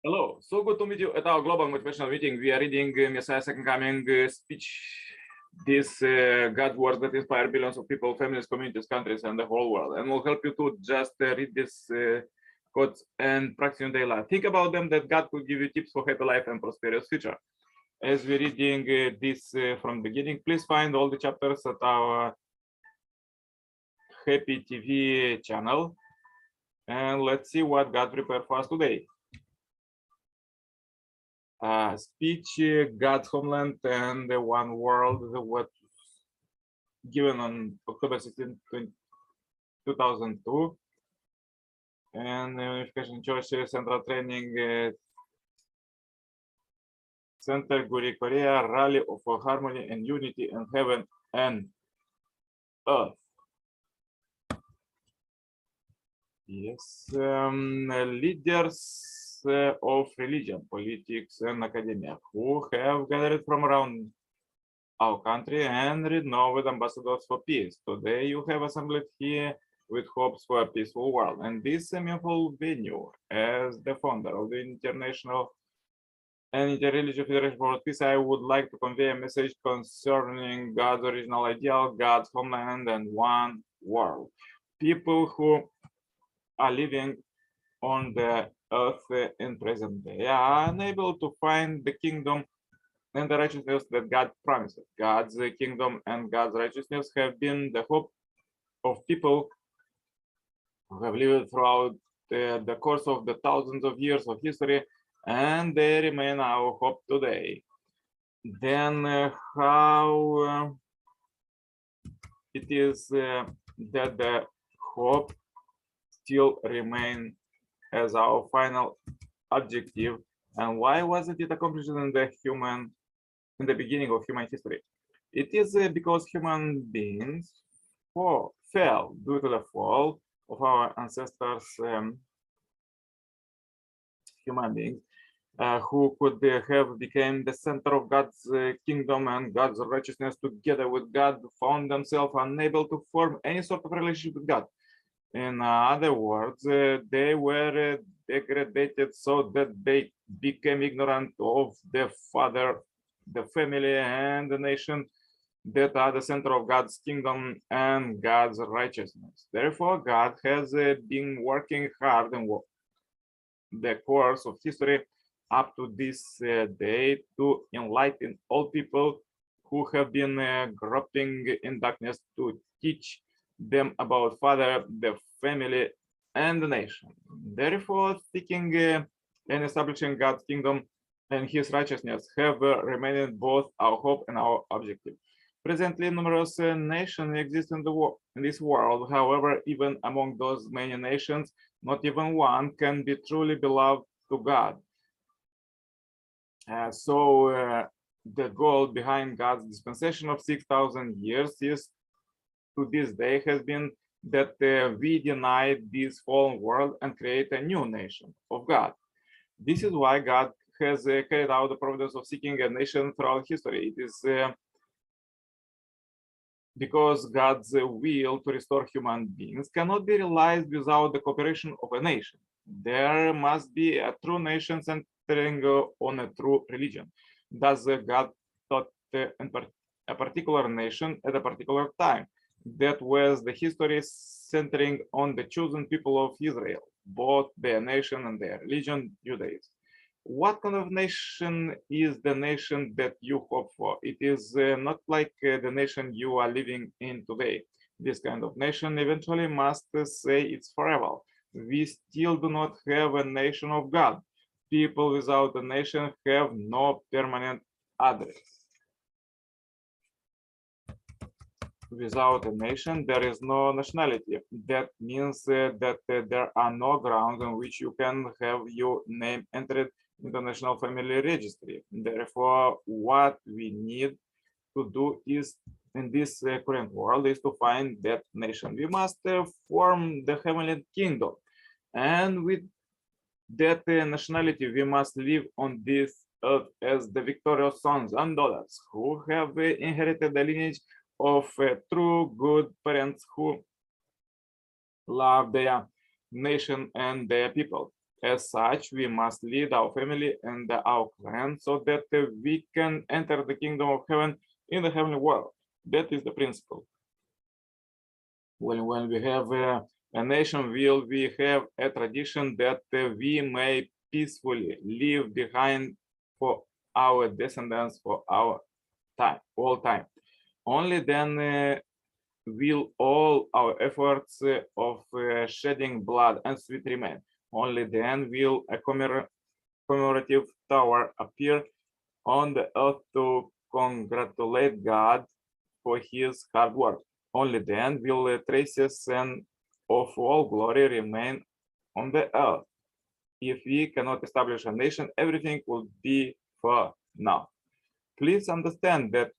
Hello, so good to meet you at our global motivational meeting. We are reading Messiah's Second Coming speech. This God words that inspire billions of people, families, communities, countries, and the whole world. And will help you to just read this quotes and practice in daily life. Think about them that God could give you tips for happy life and prosperous future. As we're reading this from the beginning, please find all the chapters at our Happy TV channel. And let's see what God prepared for us today. Speech, God's Homeland and the One World, what given on October 16, 2002. And Unification Church Central Training Center, Guri, Korea, Rally for Harmony and Unity in Heaven and Earth. Yes, leaders of religion, politics, and academia who have gathered from around our country and renowned ambassadors for peace. Today, you have assembled here with hopes for a peaceful world. And this meaningful venue, as the founder of the International and Interreligious Federation for Peace, I would like to convey a message concerning God's original ideal, God's homeland, and one world. People who are living on the earth in present day are unable to find the kingdom and the righteousness that God promised. God's kingdom and God's righteousness have been the hope of people who have lived throughout the course of the thousands of years of history, and they remain our hope today. Then how it is that the hope still remain as our final objective, and why wasn't it accomplished in the beginning of human history? It is because human beings fell due to the fall of our ancestors, human beings, who could have become the center of God's kingdom and God's righteousness together with God, found themselves unable to form any sort of relationship with God. In other words, they were degraded so that they became ignorant of the Father, the family, and the nation that are the center of God's kingdom and God's righteousness. Therefore, God has been working hard in the course of history up to this day to enlighten all people who have been groping in darkness, to teach them about Father, the family, and the nation. Therefore, seeking and establishing God's kingdom and his righteousness have remained both our hope and our objective. Presently, numerous nations exist in this world. However, even among those many nations, not even one can be truly beloved to God. So the goal behind God's dispensation of 6,000 years is to this day has been that we deny this fallen world and create a new nation of God. This is why God has carried out the providence of seeking a nation throughout history. It is because God's will to restore human beings cannot be realized without the cooperation of a nation. There must be a true nation centering on a true religion. Thus, God taught a particular nation at a particular time. That was the history centering on the chosen people of Israel, both their nation and their religion, Judaism. What kind of nation is the nation that you hope for? It is not like the nation you are living in today. This kind of nation eventually must say it's forever. We still do not have a nation of God. People without a nation have no permanent address. Without a nation, there is no nationality. That means that there are no grounds on which you can have your name entered in the National Family Registry. Therefore, what we need to do is, in this current world, is to find that nation. We must form the heavenly kingdom. And with that nationality, we must live on this earth as the victorious sons and daughters who have inherited the lineage of true good parents who love their nation and their people. As such, we must lead our family and our clan so that we can enter the kingdom of heaven in the heavenly world. That is the principle. When we have a nation, we have a tradition that we may peacefully leave behind for our descendants for our time, all time. Only then will all our efforts of shedding blood and sweat remain. Only then will a commemorative tower appear on the earth to congratulate God for his hard work. Only then will traces and of all glory remain on the earth. If we cannot establish a nation, everything will be for now. Please understand that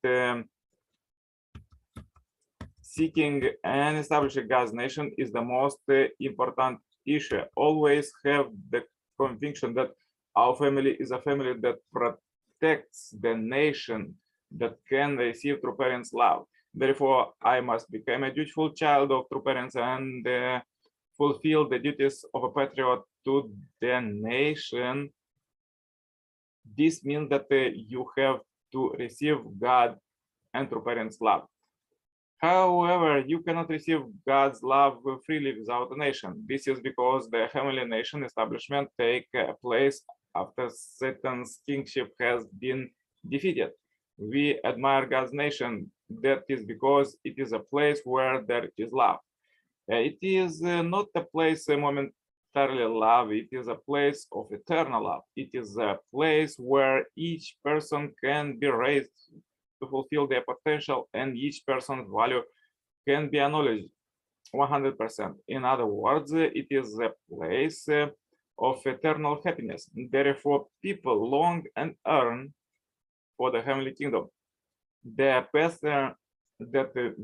seeking and establishing God's nation is the most important issue. Always have the conviction that our family is a family that protects the nation, that can receive true parents' love. Therefore, I must become a dutiful child of true parents and fulfill the duties of a patriot to the nation. This means that you have to receive God and true parents' love. However, you cannot receive God's love freely without a nation. This is because the heavenly nation establishment take place after Satan's kingship has been defeated. We admire God's nation. That is because it is a place where there is love. It is not a place momentarily love. It is a place of eternal love. It is a place where each person can be raised to fulfill their potential and each person's value can be acknowledged 100%. In other words, it is a place of eternal happiness. Therefore, people long and earn for the heavenly kingdom. The path that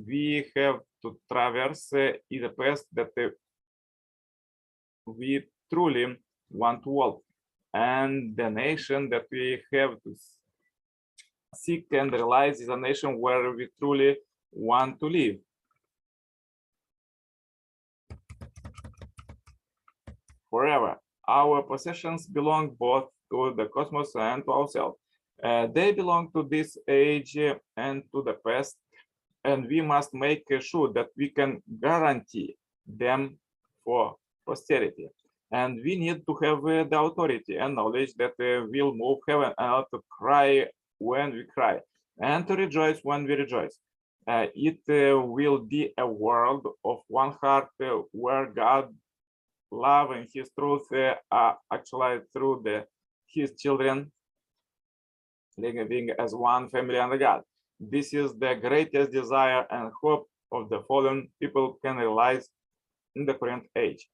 we have to traverse is a path that we truly want to walk, and the nation that we have to seek and realize is a nation where we truly want to live. Forever. Our possessions belong both to the cosmos and to ourselves. They belong to this age and to the past, and we must make sure that we can guarantee them for posterity. And we need to have the authority and knowledge that will move heaven and earth to cry when we cry and to rejoice when we rejoice. It will be a world of one heart where God, love, and his truth are actualized through his children living as one family under God. This is the greatest desire and hope of the fallen people can realize in the current age.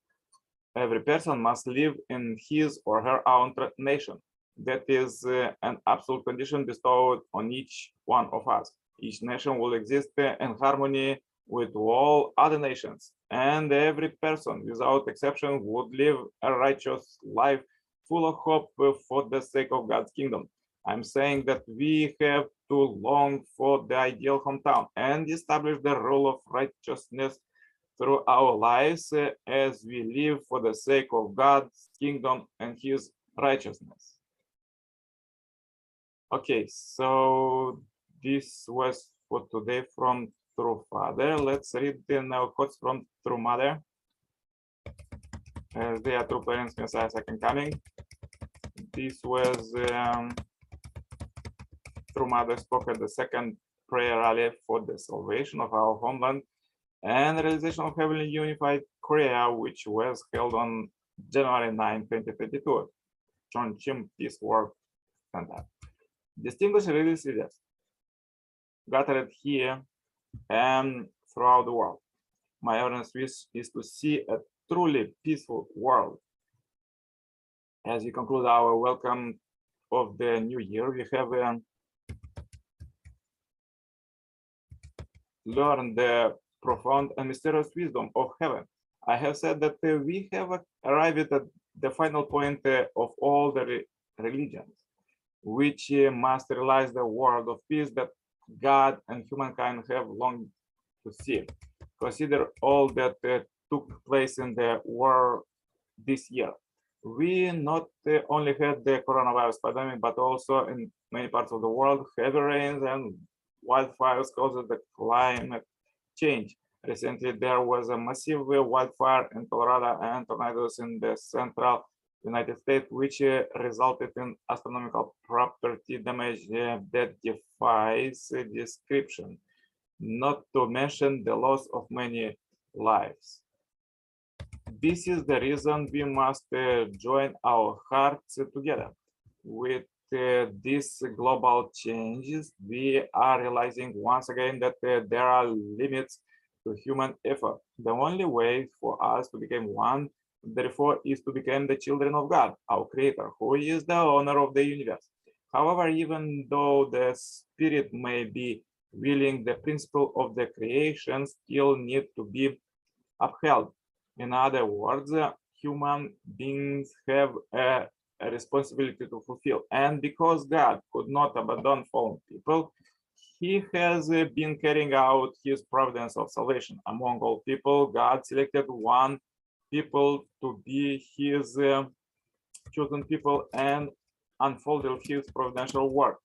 Every person must live in his or her own nation. That is an absolute condition bestowed on each one of us. Each nation will exist in harmony with all other nations, and every person, without exception, would live a righteous life full of hope for the sake of God's kingdom. I'm saying that we have to long for the ideal hometown and establish the rule of righteousness through our lives as we live for the sake of God's kingdom and his righteousness. Okay, so this was for today from True Father. Let's read the now quotes from True Mother. As they are true parents, Messiah second coming. This was True Mother spoke at the second prayer rally for the salvation of our homeland and realization of heavenly unified Korea, which was held on January 9, 2022. Cheongshim Peace Work Center. Distinguished religious leaders gathered here and throughout the world. My earnest wish is to see a truly peaceful world. As we conclude our welcome of the new year, we have learned the profound and mysterious wisdom of heaven. I have said that we have arrived at the final point of all the religions, which must realize the world of peace that God and humankind have longed to see. Consider all that took place in the world this year. We not only had the coronavirus pandemic, but also in many parts of the world, heavy rains and wildfires caused the climate change. Recently, there was a massive wildfire in Colorado and tornadoes in the central United States, which resulted in astronomical property damage that defies description, not to mention the loss of many lives. This is the reason we must join our hearts together. With these global changes, we are realizing once again that there are limits to human effort. The only way for us to become one, therefore, is to become the children of God, our Creator, who is the owner of the universe. However, even though the Spirit may be willing, the principle of the creation still need to be upheld. In other words, human beings have a responsibility to fulfill. And because God could not abandon fallen people, he has been carrying out his providence of salvation. Among all people, God selected one people to be his chosen people and unfolded his providential work.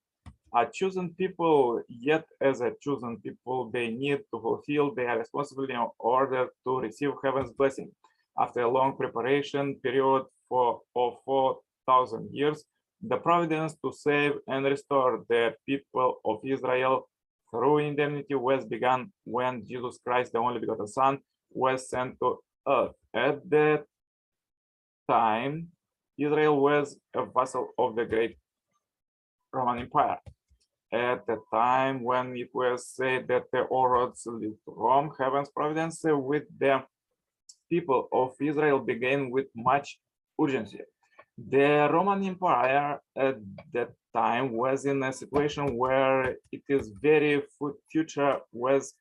A chosen people, yet as a chosen people, they need to fulfill their responsibility in order to receive heaven's blessing. After a long preparation period of 4,000 years, the providence to save and restore the people of Israel through indemnity was begun when Jesus Christ, the only begotten Son, was sent to earth. At that time, Israel was a vassal of the great Roman Empire. At the time when it was said that all roads lead to Rome, heaven's providence with the people of Israel began with much urgency. The Roman Empire at that time was in a situation where its very future was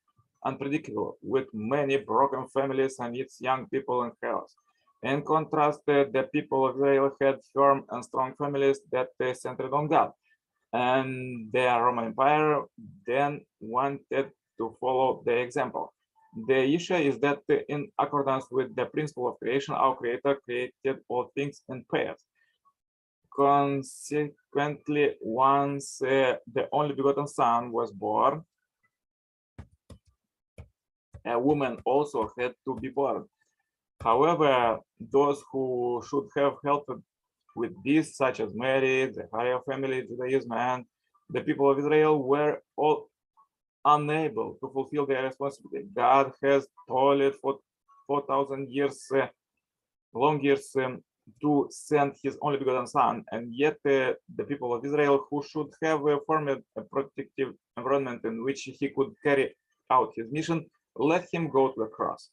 unpredictable, with many broken families and its young people in chaos. In contrast, the people of Israel had firm and strong families that centered on God. And the Roman Empire then wanted to follow the example. The issue is that in accordance with the principle of creation, our Creator created all things in pairs. Consequently, once the only begotten Son was born, a woman also had to be born. However, those who should have helped with this, such as Mary, the Harea family, Judaism, and the people of Israel, were all unable to fulfill their responsibility. God has toiled for 4,000 years, long years, to send his only begotten Son, and yet the people of Israel, who should have formed a protective environment in which he could carry out his mission, let him go to the cross.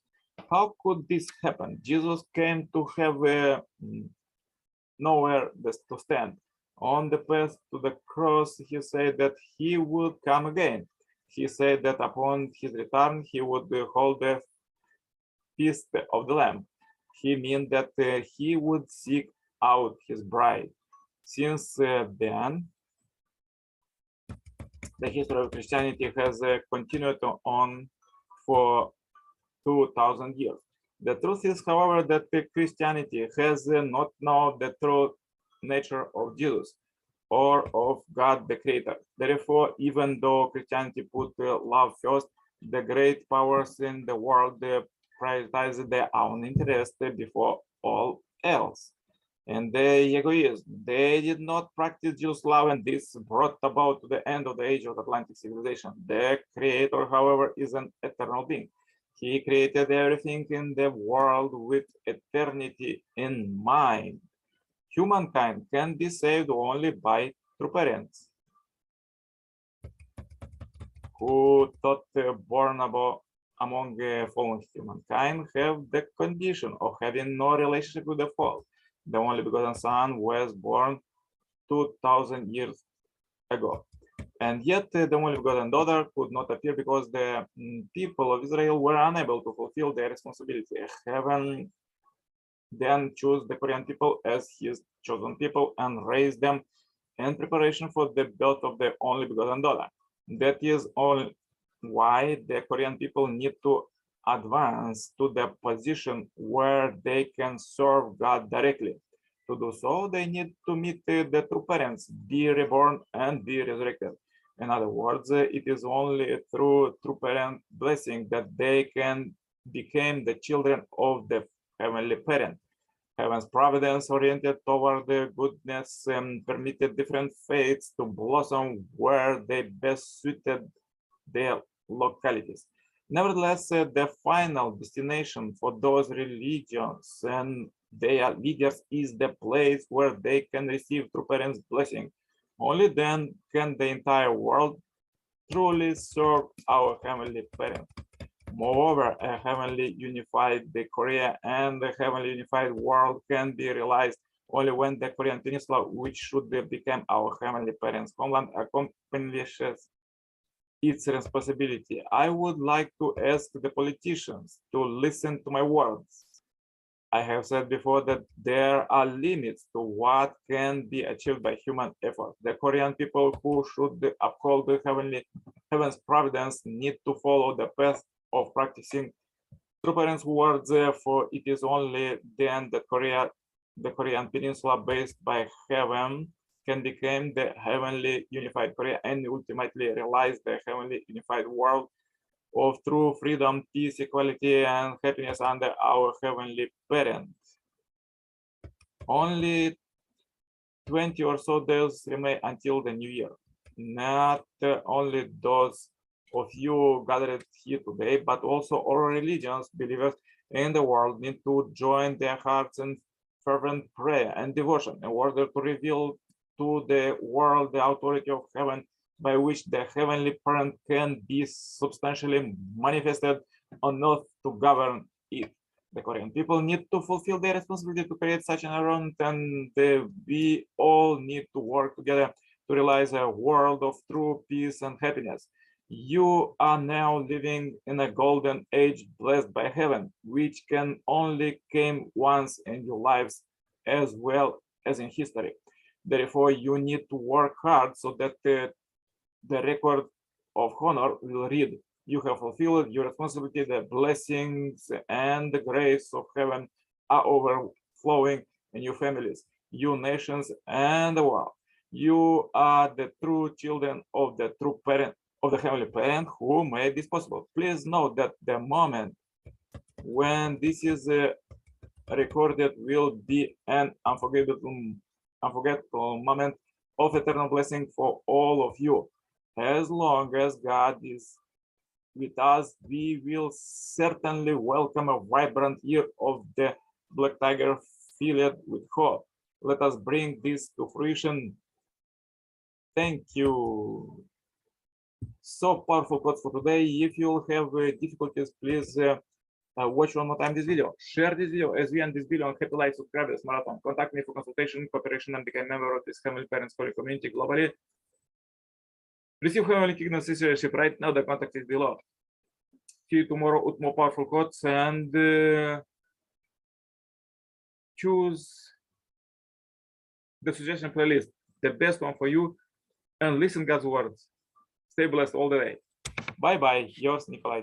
How could this happen? Jesus came to have nowhere to stand. On the path to the cross, he said that he would come again. He said that upon his return, he would hold the feast of the Lamb. He meant that he would seek out his bride. Since then, the history of Christianity has continued on for 2,000 years. The truth is, however, that Christianity has not known the true nature of Jesus or of God the Creator. Therefore, even though Christianity put love first, the great powers in the world prioritize their own interest before all else. And the egoists, they did not practice just love, and this brought about the end of the age of Atlantic civilization. The Creator, however, is an eternal being. He created everything in the world with eternity in mind. Humankind can be saved only by true parents who, thought born among fallen humankind, have the condition of having no relationship with the fall. The only begotten Son was born 2,000 years ago. And yet the only begotten daughter could not appear because the people of Israel were unable to fulfill their responsibility. Heaven then chose the Korean people as his chosen people and raised them in preparation for the birth of the only begotten daughter. That is all why the Korean people need to advance to the position where they can serve God directly. To do so, they need to meet the true parents, be reborn and be resurrected. In other words, it is only through true parent blessing that they can become the children of the heavenly parent. Heaven's providence oriented toward the goodness permitted different faiths to blossom where they best suited their localities. Nevertheless, the final destination for those religions and their leaders is the place where they can receive true parents' blessing. Only then can the entire world truly serve our heavenly parent. Moreover, a heavenly unified Korea and the heavenly unified world can be realized only when the Korean Peninsula, which should become our heavenly parents' homeland, accomplishes its responsibility. I would like to ask the politicians to listen to my words. I have said before that there are limits to what can be achieved by human effort. The Korean people who should uphold the heaven's providence need to follow the path of practicing true parents' words, for it is only then that the Korean Peninsula based by heaven can become the heavenly unified Korea and ultimately realize the heavenly unified world of true freedom, peace, equality, and happiness under our heavenly parent. Only 20 or so days remain until the new year. Not only those of you gathered here today, but also all religions, believers in the world need to join their hearts in fervent prayer and devotion in order to reveal to the world the authority of heaven by which the heavenly parent can be substantially manifested on earth to govern it. The Korean people need to fulfill their responsibility to create such an environment, and we all need to work together to realize a world of true peace and happiness. You are now living in a golden age blessed by heaven, which can only come once in your lives as well as in history. Therefore, you need to work hard so that the record of honor will read, you have fulfilled your responsibility, the blessings and the grace of heaven are overflowing in your families, your nations, and the world. You are the true children of the true parent, of the heavenly parent who made this possible. Please note that the moment when this is recorded will be an unforgettable moment of eternal blessing for all of you. As long as God is with us, we will certainly welcome a vibrant year of the Black Tiger filled with hope. Let us bring this to fruition. Thank you. So powerful quotes for today. If you have difficulties, please watch one more time this video. Share this video as we end this video on Happy Life Subscribers Marathon. Contact me for consultation, cooperation, and become a member of this Heavenly Parents Holy community globally. Receive Heavenly Kingdom citizenship right now. The contact is below. See you tomorrow with more powerful quotes, and choose the suggestion playlist, the best one for you, and listen God's words. Stay blessed all the day. Bye bye. Yours, Nicolae.